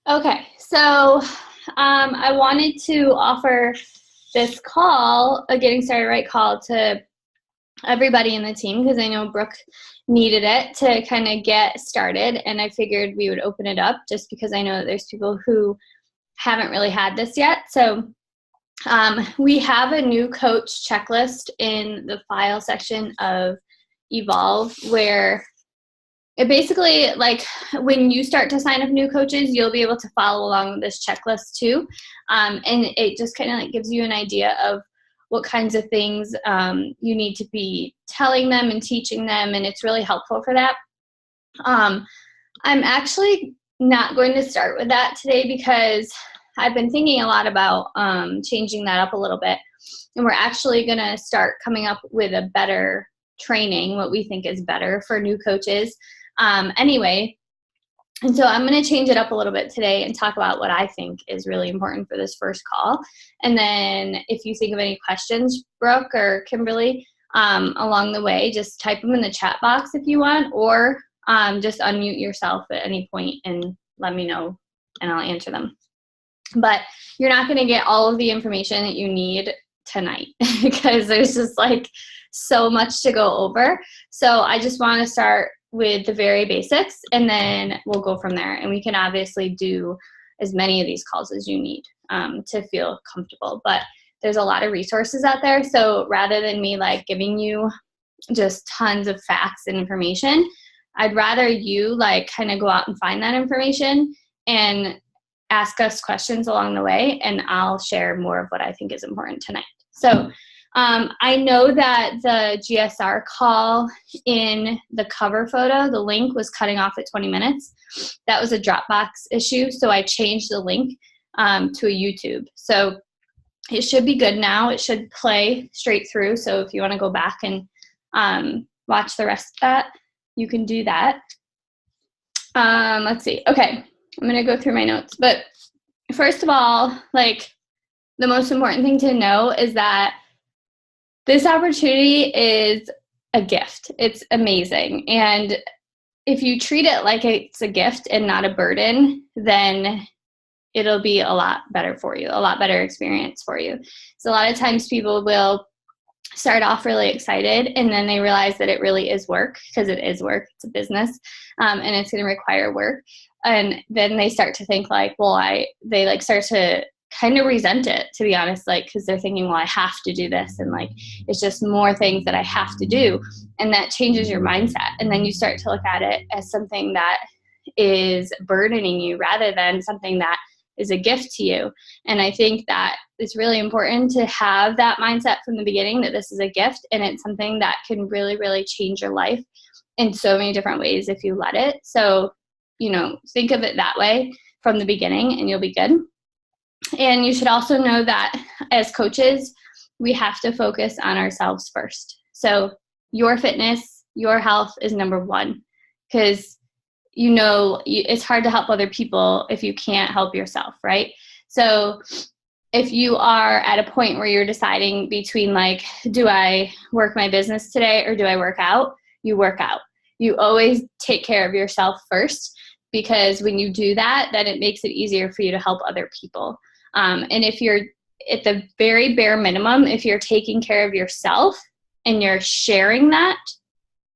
Okay, so I wanted to offer this call, a Getting Started Right call, to everybody in the team because I know Brooke needed it to kind of get started, and I figured we would open it up just because I know that there's people who haven't really had this yet. So we have a new coach checklist in the file section of Evolve where it basically, like, when you start to sign up new coaches, you'll be able to follow along with this checklist too. And it just kind of like gives you an idea of what kinds of things you need to be telling them and teaching them, and it's really helpful for that. I'm actually not going to start with that today because I've been thinking a lot about changing that up a little bit. And we're actually going to start coming up with a better training, what we think is better for new coaches. Anyway, and so I'm going to change it up a little bit today and talk about what I think is really important for this first call. And then if you think of any questions, Brooke or Kimberly, along the way, just type them in the chat box if you want, or just unmute yourself at any point and let me know and I'll answer them. But you're not going to get all of the information that you need tonight because there's just like so much to go over. So I just want to start with the very basics and then we'll go from there. And we can obviously do as many of these calls as you need to feel comfortable. But there's a lot of resources out there. So rather than me like giving you just tons of facts and information, I'd rather you like kind of go out and find that information and ask us questions along the way, and I'll share more of what I think is important tonight. So I know that the GSR call in the cover photo, the link was cutting off at 20 minutes. That was a Dropbox issue, so I changed the link to a YouTube. So it should be good now. It should play straight through. So if you want to go back and watch the rest of that, you can do that. Let's see. Okay, I'm going to go through my notes. But first of all, like, the most important thing to know is that this opportunity is a gift. It's amazing. And if you treat it like it's a gift and not a burden, then it'll be a lot better for you, a lot better experience for you. So a lot of times people will start off really excited and then they realize that it really is work, because it is work. It's a business and it's going to require work. And then they start to think like, well, they like start to kind of resent it, to be honest, like, because they're thinking, well, I have to do this, and like it's just more things that I have to do, and that changes your mindset. And then you start to look at it as something that is burdening you rather than something that is a gift to you. And I think that it's really important to have that mindset from the beginning, that this is a gift and it's something that can really, really change your life in so many different ways if you let it. So, you know, think of it that way from the beginning and you'll be good. And you should also know that as coaches, we have to focus on ourselves first. So your fitness, your health is number one, because you know it's hard to help other people if you can't help yourself, right? So if you are at a point where you're deciding between like, do I work my business today or do I work out? You work out. You always take care of yourself first, because when you do that, then it makes it easier for you to help other people. And if you're at the very bare minimum, if you're taking care of yourself and you're sharing that,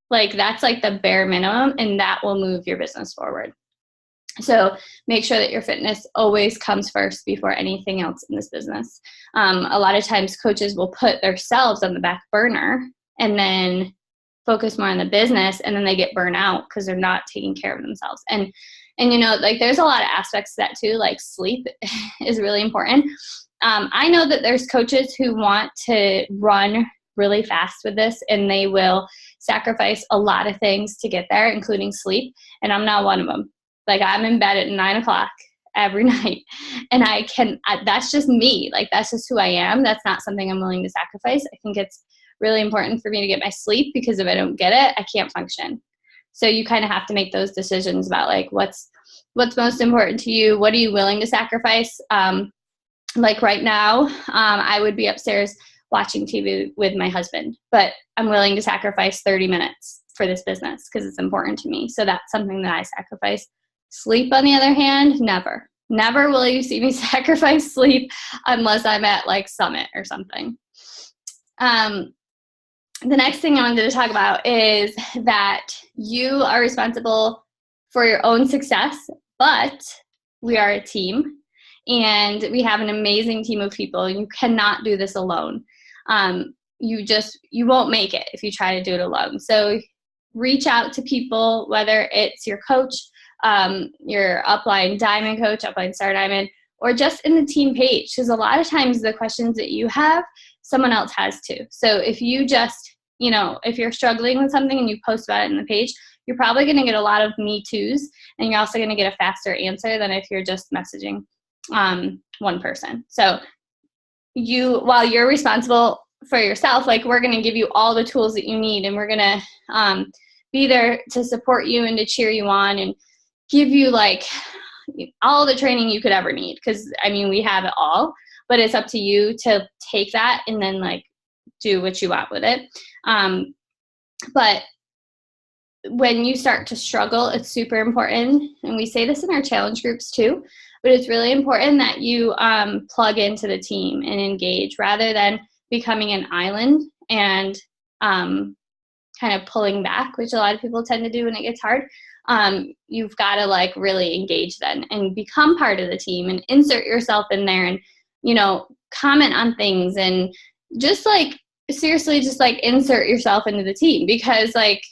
like that's like the bare minimum, and that will move your business forward. So make sure that your fitness always comes first before anything else in this business. A lot of times coaches will put themselves on the back burner and then focus more on the business, and then they get burnt out because they're not taking care of themselves. And you know, like there's a lot of aspects to that too, like sleep is really important. I know that there's coaches who want to run really fast with this, and they will sacrifice a lot of things to get there, including sleep. And I'm not one of them. Like, I'm in bed at 9 o'clock every night, and that's just me. Like, that's just who I am. That's not something I'm willing to sacrifice. I think it's really important for me to get my sleep, because if I don't get it, I can't function. So you kind of have to make those decisions about like what's most important to you. What are you willing to sacrifice? Like right now, I would be upstairs watching TV with my husband, but I'm willing to sacrifice 30 minutes for this business because it's important to me. So that's something that I sacrifice. Sleep, on the other hand, never. Never will you see me sacrifice sleep unless I'm at like Summit or something. The next thing I wanted to talk about is that you are responsible for your own success, but we are a team and we have an amazing team of people. You cannot do this alone. You won't make it if you try to do it alone. So reach out to people, whether it's your coach, your upline diamond coach, upline star diamond, or just in the team page. Because a lot of times the questions that you have, someone else has too. So if you just, if you're struggling with something and you post about it in the page, you're probably going to get a lot of me toos, and you're also going to get a faster answer than if you're just messaging one person. So while you're responsible for yourself, like, we're going to give you all the tools that you need, and we're going to be there to support you and to cheer you on and give you like all the training you could ever need. Because we have it all, but it's up to you to take that and then like do what you want with it. But when you start to struggle, it's super important, and we say this in our challenge groups too, but it's really important that you plug into the team and engage rather than becoming an island and kind of pulling back, which a lot of people tend to do when it gets hard. You've got to like really engage then and become part of the team and insert yourself in there and, comment on things and just like, seriously, just like insert yourself into the team, because like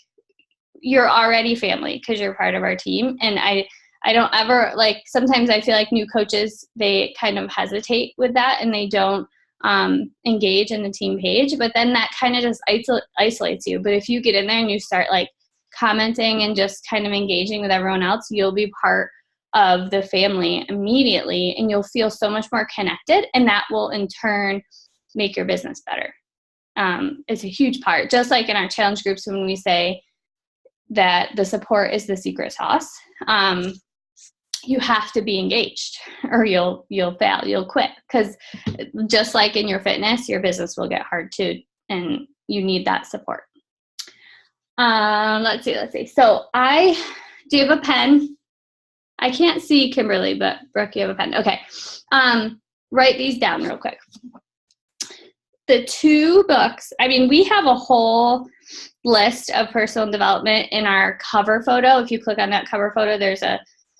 you're already family because you're part of our team. And I don't ever, like, sometimes I feel like new coaches, they kind of hesitate with that and they don't engage in the team page, but then that kind of just isolates you. But if you get in there and you start like commenting and just kind of engaging with everyone else, you'll be part of the family immediately, and you'll feel so much more connected, and that will in turn make your business better. It's a huge part, just like in our challenge groups when we say that the support is the secret sauce. You have to be engaged or you'll fail, you'll quit, because just like in your fitness, your business will get hard too, and you need that support. Let's see. So do you have a pen? I can't see Kimberly, but Brooke, you have a pen. Okay. Write these down real quick. The 2 books, we have a whole list of personal development in our cover photo. If you click on that cover photo, there's a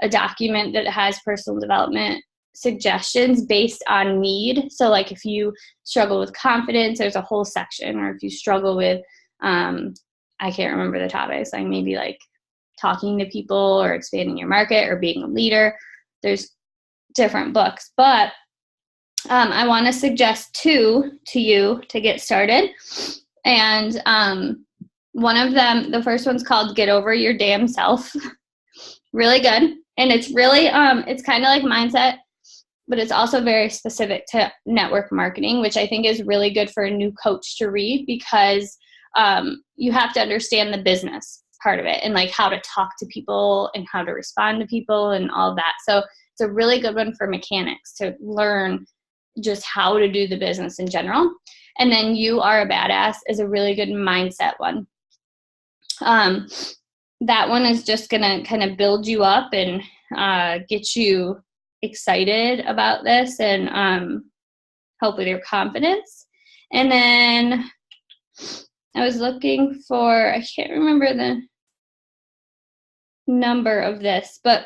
document that has personal development suggestions based on need. So like if you struggle with confidence, there's a whole section, or if you struggle with, I can't remember the topics, like maybe like talking to people or expanding your market or being a leader, there's different books. But I want to suggest 2 to you to get started. And one of them, the first one's called Get Over Your Damn Self. Really good. And it's really, it's kind of like mindset, but it's also very specific to network marketing, which I think is really good for a new coach to read, because you have to understand the business part of it and like how to talk to people and how to respond to people and all of that. So it's a really good one for mechanics to learn just how to do the business in general. And then You Are a Badass is a really good mindset one. That one is just going to kind of build you up and get you excited about this and help with your confidence. And then I was looking for, I can't remember the number of this, but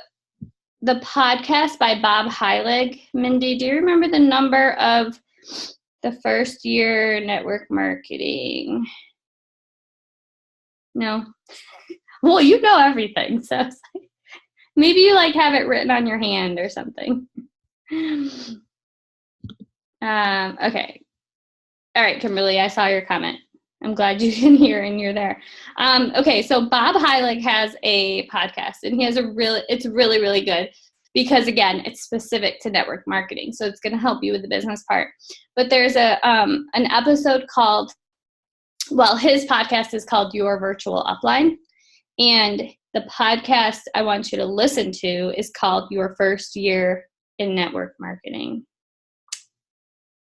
the podcast by Bob Heilig. Mindy, do you remember the number of the first year network marketing? No? Well, you know everything, so maybe you like have it written on your hand or something. Okay. All right, Kimberly, I saw your comment. I'm glad you can hear and you're there. Okay, so Bob Heilig has a podcast, and he has it's really, really good because, again, it's specific to network marketing, so it's going to help you with the business part. But there's an episode called, his podcast is called Your Virtual Upline, and the podcast I want you to listen to is called Your First Year in Network Marketing.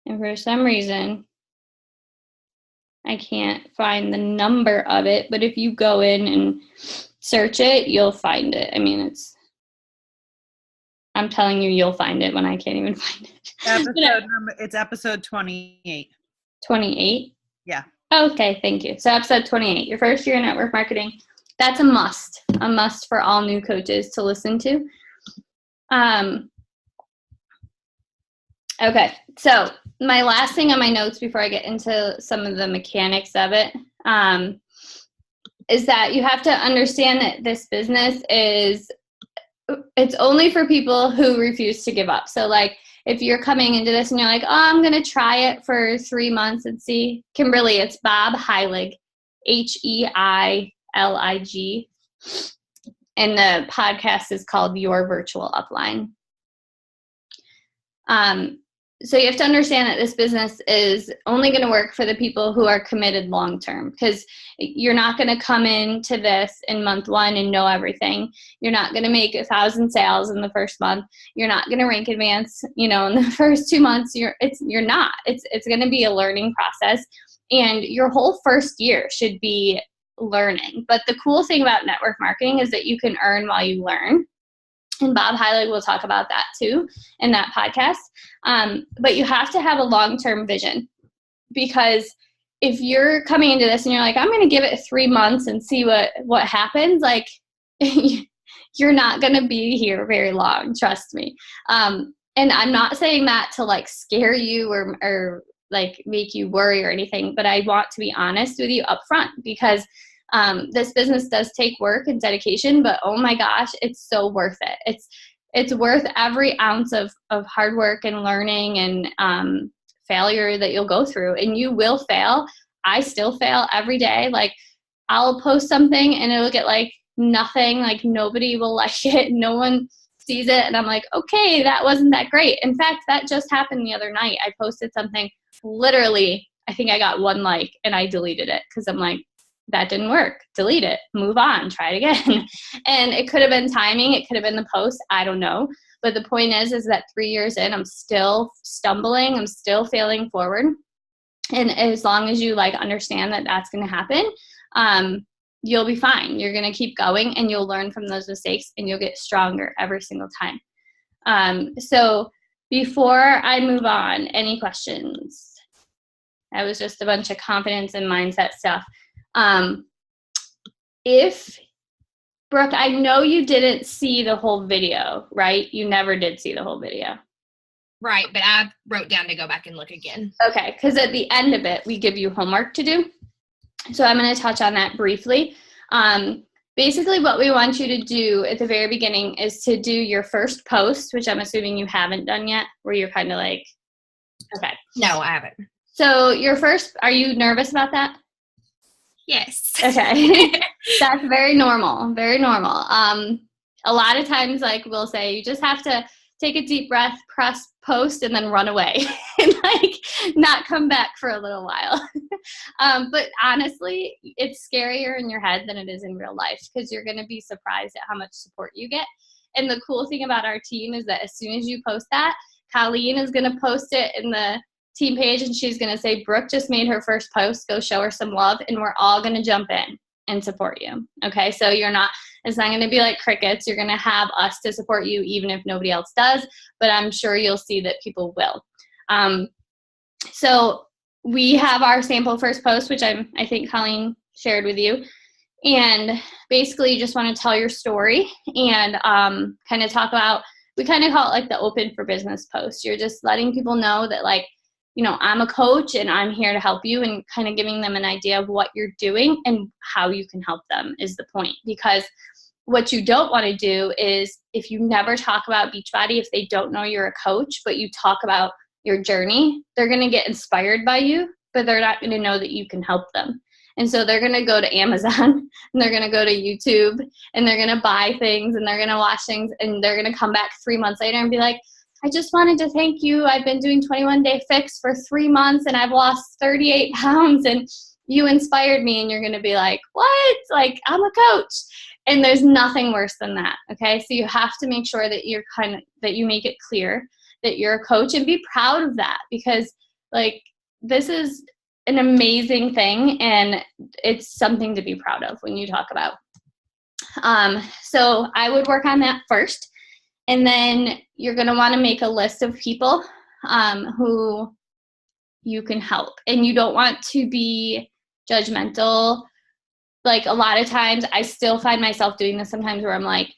And for some reason, I can't find the number of it, but if you go in and search it, you'll find it. I'm telling you, you'll find it when I can't even find it. It's episode 28. 28? Yeah. Okay, thank you. So episode 28, your first year in network marketing. That's a must for all new coaches to listen to. Okay, so my last thing on my notes before I get into some of the mechanics of it is that you have to understand that this business it's only for people who refuse to give up. So like if you're coming into this and you're like, oh, I'm going to try it for 3 months and see. Kimberly, it's Bob Heilig, Heilig. And the podcast is called Your Virtual Upline. So you have to understand that this business is only going to work for the people who are committed long term, because you're not going to come into this in month 1 and know everything. You're not going to make 1,000 sales in the first month. You're not going to rank advance, in the first 2 months. You're not. It's going to be a learning process, and your whole first year should be learning. But the cool thing about network marketing is that you can earn while you learn. And Bob Heilig will talk about that too in that podcast. But you have to have a long-term vision, because if you're coming into this and you're like, I'm going to give it 3 months and see what happens, like you're not going to be here very long, trust me. And I'm not saying that to like scare you or like make you worry or anything, but I want to be honest with you up front, because this business does take work and dedication, but oh my gosh, it's so worth it. It's worth every ounce of hard work and learning and failure that you'll go through. And you will fail. I still fail every day. Like I'll post something and it'll get like nothing, like nobody will like it. No one sees it. And I'm like, okay, that wasn't that great. In fact, that just happened the other night. I posted something, literally, I think I got 1 like and I deleted it because I'm like, that didn't work. Delete it. Move on. Try it again. And it could have been timing. It could have been the post. I don't know. But the point is that 3 years in, I'm still stumbling. I'm still failing forward. And as long as you like understand that that's going to happen, you'll be fine. You're going to keep going and you'll learn from those mistakes and you'll get stronger every single time. So before I move on, any questions? That was just a bunch of confidence and mindset stuff. If Brooke, I know you didn't see the whole video, right? You never did see the whole video. Right, but I wrote down to go back and look again. Okay, because at the end of it, we give you homework to do. So I'm going to touch on that briefly. Basically, what we want you to do at the very beginning is to do your first post, which I'm assuming you haven't done yet, where you're kind of like, okay. No, I haven't. So your first, are you nervous about that? Yes. Okay. That's very normal. Very normal. A lot of times, like we'll say, you just have to take a deep breath, press post, and then run away and like not come back for a little while. But honestly, it's scarier in your head than it is in real life, because you're going to be surprised at how much support you get. And the cool thing about our team is that as soon as you post that, Colleen is going to post it in the team page and she's going to say, Brooke just made her first post, go show her some love, and we're all going to jump in and support you. Okay, so it's not going to be like crickets. You're going to have us to support you even if nobody else does, but I'm sure you'll see that people will. So we have our sample first post, which I think Colleen shared with you, and basically you just want to tell your story and kind of talk about, we kind of call it like the open for business post. You're just letting people know that like, I'm a coach and I'm here to help you, and kind of giving them an idea of what you're doing and how you can help them is the point. Because what you don't want to do is, if you never talk about Beachbody, if they don't know you're a coach, but you talk about your journey, they're going to get inspired by you, but they're not going to know that you can help them. And so they're going to go to Amazon and they're going to go to YouTube and they're going to buy things and they're going to watch things, and they're going to come back 3 months later and be like, I just wanted to thank you. I've been doing 21-day fix for 3 months and I've lost 38 pounds and you inspired me. And you're going to be like, what? Like, I'm a coach. And there's nothing worse than that. Okay. So you have to make sure that that you make it clear that you're a coach, and be proud of that, because like, this is an amazing thing and it's something to be proud of when you talk about. So I would work on that first. And then you're going to want to make a list of people who you can help. And you don't want to be judgmental. Like a lot of times I still find myself doing this sometimes where I'm like,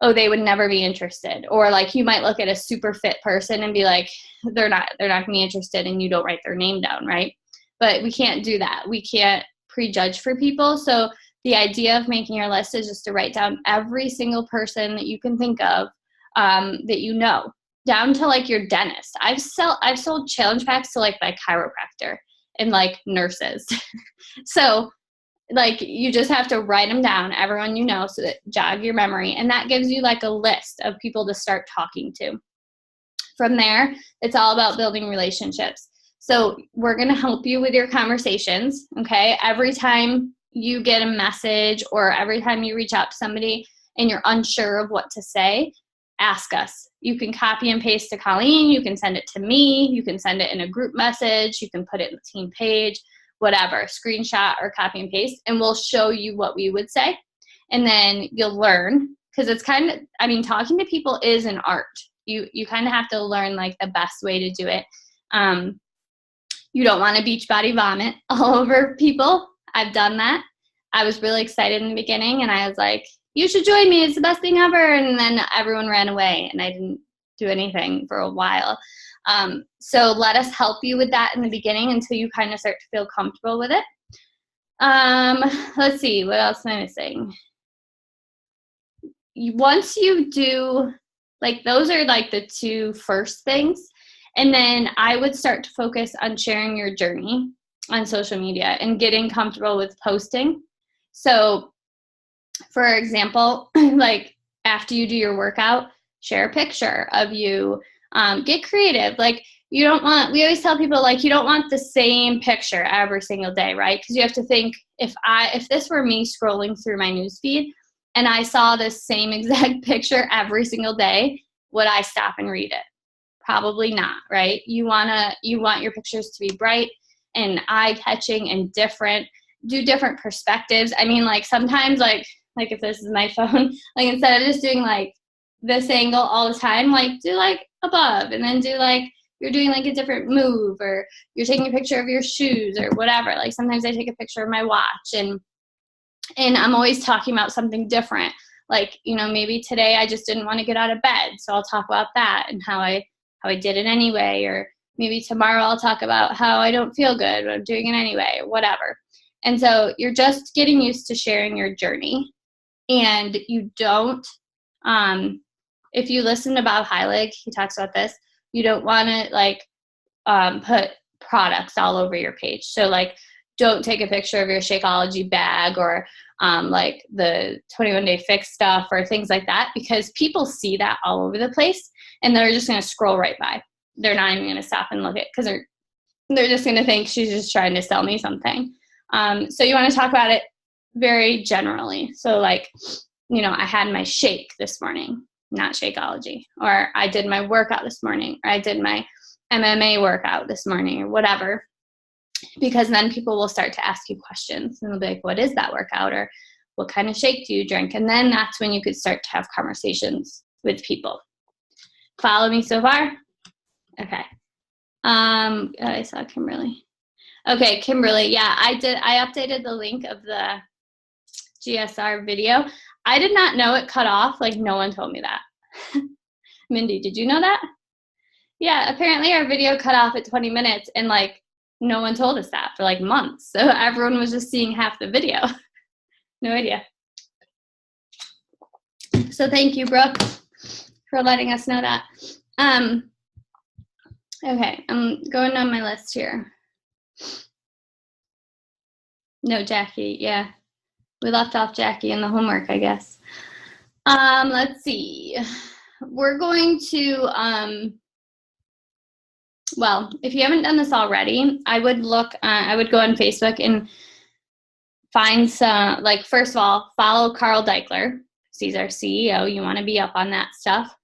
oh, they would never be interested. Or like you might look at a super fit person and be like, they're not going to be interested, and you don't write their name down, right? But we can't do that. We can't prejudge for people. So the idea of making your list is just to write down every single person that you can think of that you know, down to like your dentist. I've sold challenge packs to like my chiropractor and like nurses. So like you just have to write them down, everyone you know, so that jog your memory. And that gives you like a list of people to start talking to. From there, it's all about building relationships. So we're going to help you with your conversations, okay? Every time you get a message or every time you reach out to somebody and you're unsure of what to say, ask us. You can copy and paste to Colleen. You can send it to me. You can send it in a group message. You can put it in the team page, whatever, screenshot or copy and paste, and we'll show you what we would say. And then you'll learn, because it's kind of, I mean, talking to people is an art. You kind of have to learn like the best way to do it. You don't want to beach body vomit all over people. I've done that. I was really excited in the beginning, and I was like, you should join me. It's the best thing ever. And then everyone ran away, and I didn't do anything for a while. So let us help you with that in the beginning until you kind of start to feel comfortable with it. Let's see, what else am I missing? Once you do, like, those are like the two first things. And then I would start to focus on sharing your journey on social media and getting comfortable with posting. So for example, like after you do your workout, share a picture of you. Get creative. Like we always tell people like you don't want the same picture every single day, right? Because you have to think, if this were me scrolling through my newsfeed and I saw this same exact picture every single day, would I stop and read it? Probably not, right? You want your pictures to be bright and eye-catching and different. Do different perspectives. I mean, like sometimes like if this is my phone, like instead of just doing like this angle all the time, like do like above, and then do like you're doing like a different move, or you're taking a picture of your shoes or whatever. Like sometimes I take a picture of my watch, and I'm always talking about something different. Like, you know, maybe today I just didn't want to get out of bed, so I'll talk about that and how I did it anyway. Or maybe tomorrow I'll talk about how I don't feel good, but I'm doing it anyway, or whatever. And so you're just getting used to sharing your journey. And you don't, if you listen to Bob Heilig, he talks about this, you don't want to like put products all over your page. So like, don't take a picture of your Shakeology bag or like the 21 Day Fix stuff or things like that, because people see that all over the place and they're just going to scroll right by. They're not even going to stop and look at it, because they're just going to think she's just trying to sell me something. So you want to talk about it very generally. So like, you know, I had my shake this morning, not Shakeology, or I did my workout this morning, or I did my MMA workout this morning, or whatever, because then people will start to ask you questions and they'll be like, what is that workout? Or what kind of shake do you drink? And then that's when you could start to have conversations with people. Follow me so far? Okay. I saw Kimberly. Okay, Kimberly. Yeah, I updated the link of the GSR video. I did not know it cut off. Like, no one told me that. Mindy, did you know that? Yeah, apparently our video cut off at 20 minutes, and like no one told us that for like months. So everyone was just seeing half the video. No idea. So thank you, Brooke, for letting us know that. Okay, I'm going down my list here. No, Jackie, yeah. We left off Jackie in the homework, I guess. Let's see. We're going to, well, if you haven't done this already, I would go on Facebook and find some, like, first of all, follow Carl Deichler. He's our CEO. You want to be up on that stuff.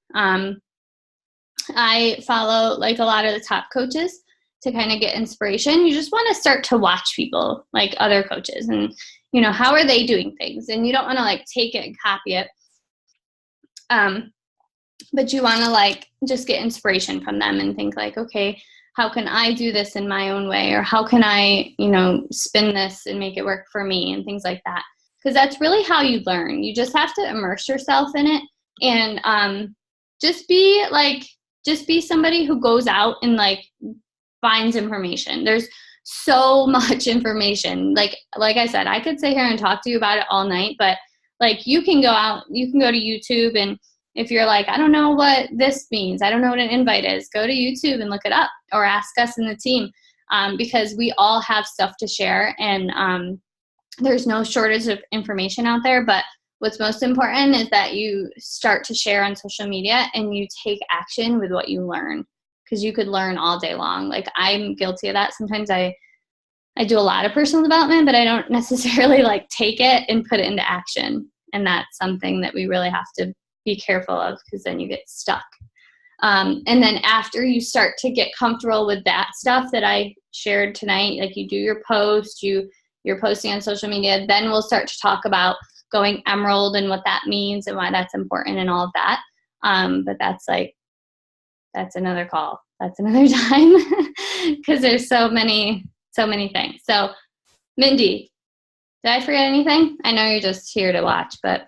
I follow like a lot of the top coaches to kind of get inspiration. You just want to start to watch people, like other coaches, and, you know, how are they doing things? And you don't want to like take it and copy it. but you want to like just get inspiration from them and think like, okay, how can I do this in my own way? Or how can I, spin this and make it work for me and things like that. Because that's really how you learn. You just have to immerse yourself in it and just be somebody who goes out and like finds information. There's so much information. Like I said, I could sit here and talk to you about it all night, but like you can go to YouTube, and if you're like, I don't know what this means, I don't know what an invite is, go to YouTube and look it up or ask us in the team, because we all have stuff to share, and there's no shortage of information out there. But what's most important is that you start to share on social media and you take action with what you learn, because you could learn all day long. Like I'm guilty of that. Sometimes I do a lot of personal development, but I don't necessarily like take it and put it into action. And that's something that we really have to be careful of, because then you get stuck. And then after you start to get comfortable with that stuff that I shared tonight, like you do your post, you're posting on social media, then we'll start to talk about going emerald and what that means and why that's important and all of that. But that's another call. That's another time, because there's so many things. So Mindy, did I forget anything? I know you're just here to watch, but.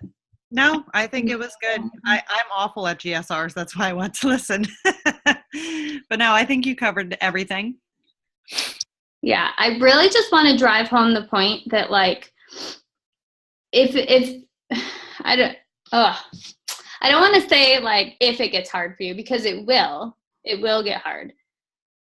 No, I think it was good. I'm awful at GSRs. That's why I want to listen. But no, I think you covered everything. Yeah, I really just want to drive home the point that like, if I don't want to say like if it gets hard for you, because it will get hard.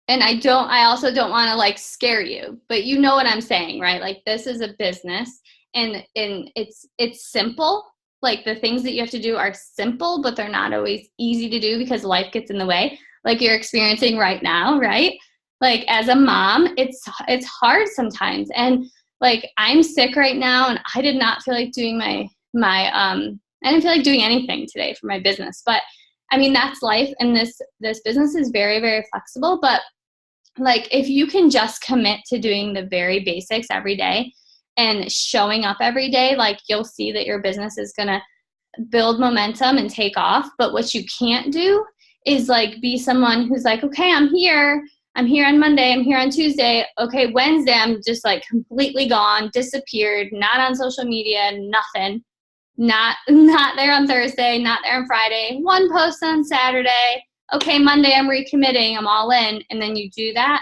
And I also don't want to like scare you, but you know what I'm saying, right? Like this is a business, and it's simple. Like the things that you have to do are simple, but they're not always easy to do because life gets in the way, like you're experiencing right now, right? Like as a mom, it's hard sometimes. And like I'm sick right now, and I did not feel like doing I didn't feel like doing anything today for my business. But I mean, that's life, and this business is very, very flexible. But like if you can just commit to doing the very basics every day and showing up every day, like you'll see that your business is going to build momentum and take off. But what you can't do is like be someone who's like, okay, I'm here on Monday, I'm here on Tuesday. Okay, Wednesday, I'm just like completely gone, disappeared, not on social media, nothing. Not there on Thursday, not there on Friday, one post on Saturday. Okay, Monday, I'm recommitting, I'm all in. And then you do that,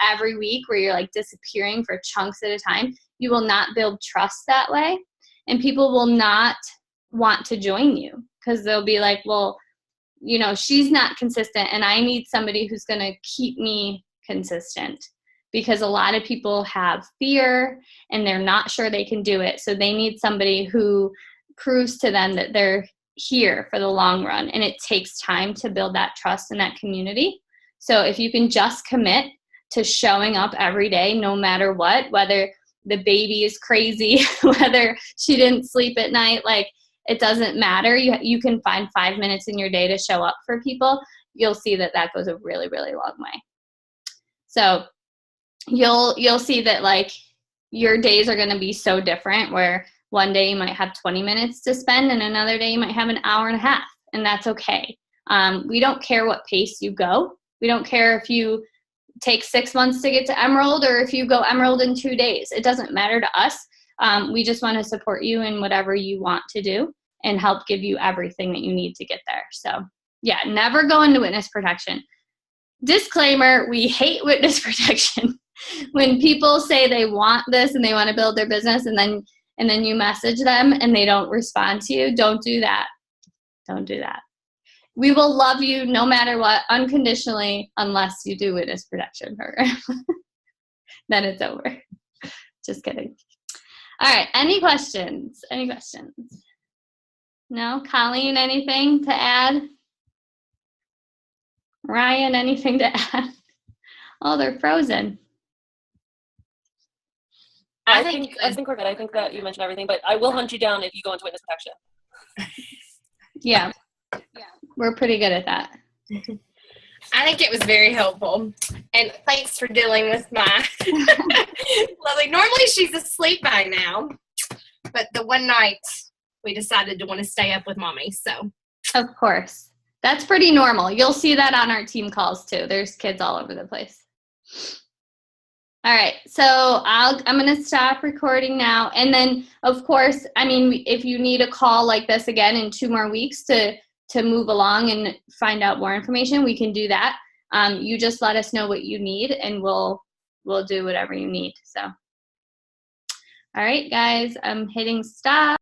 every week where you're like disappearing for chunks at a time. You will not build trust that way. And people will not want to join you, because they'll be like, well, she's not consistent, and I need somebody who's going to keep me consistent, because a lot of people have fear and they're not sure they can do it. So they need somebody who proves to them that they're here for the long run, and it takes time to build that trust in that community. So if you can just commit to showing up every day, no matter what, whether the baby is crazy, whether she didn't sleep at night, like it doesn't matter. You can find 5 minutes in your day to show up for people. You'll see that goes a really, really long way. So you'll see that like your days are going to be so different, where one day you might have 20 minutes to spend, and another day you might have an hour and a half, and that's okay. We don't care what pace you go. We don't care if you take 6 months to get to Emerald or if you go Emerald in 2 days. It doesn't matter to us. We just want to support you in whatever you want to do and help give you everything that you need to get there. So yeah, never go into witness protection. Disclaimer, we hate witness protection. When people say they want this and they want to build their business, and then you message them and they don't respond to you, don't do that. Don't do that. We will love you no matter what, unconditionally, unless you do witness protection program. Then it's over. Just kidding. All right. Any questions? No? Colleen, anything to add? Ryan, anything to add? Oh, they're frozen. I think we're good. I think that you mentioned everything, but I will hunt you down if you go into witness protection. Yeah. We're pretty good at that. I think it was very helpful. And thanks for dealing with my Lily. Normally she's asleep by now, but the one night we decided to want to stay up with mommy. So of course. That's pretty normal. You'll see that on our team calls too. There's kids all over the place. All right, so I'm going to stop recording now. And then, of course, I mean, if you need a call like this again in 2 more weeks to move along and find out more information, we can do that. You just let us know what you need, and we'll do whatever you need. So, all right, guys, I'm hitting stop.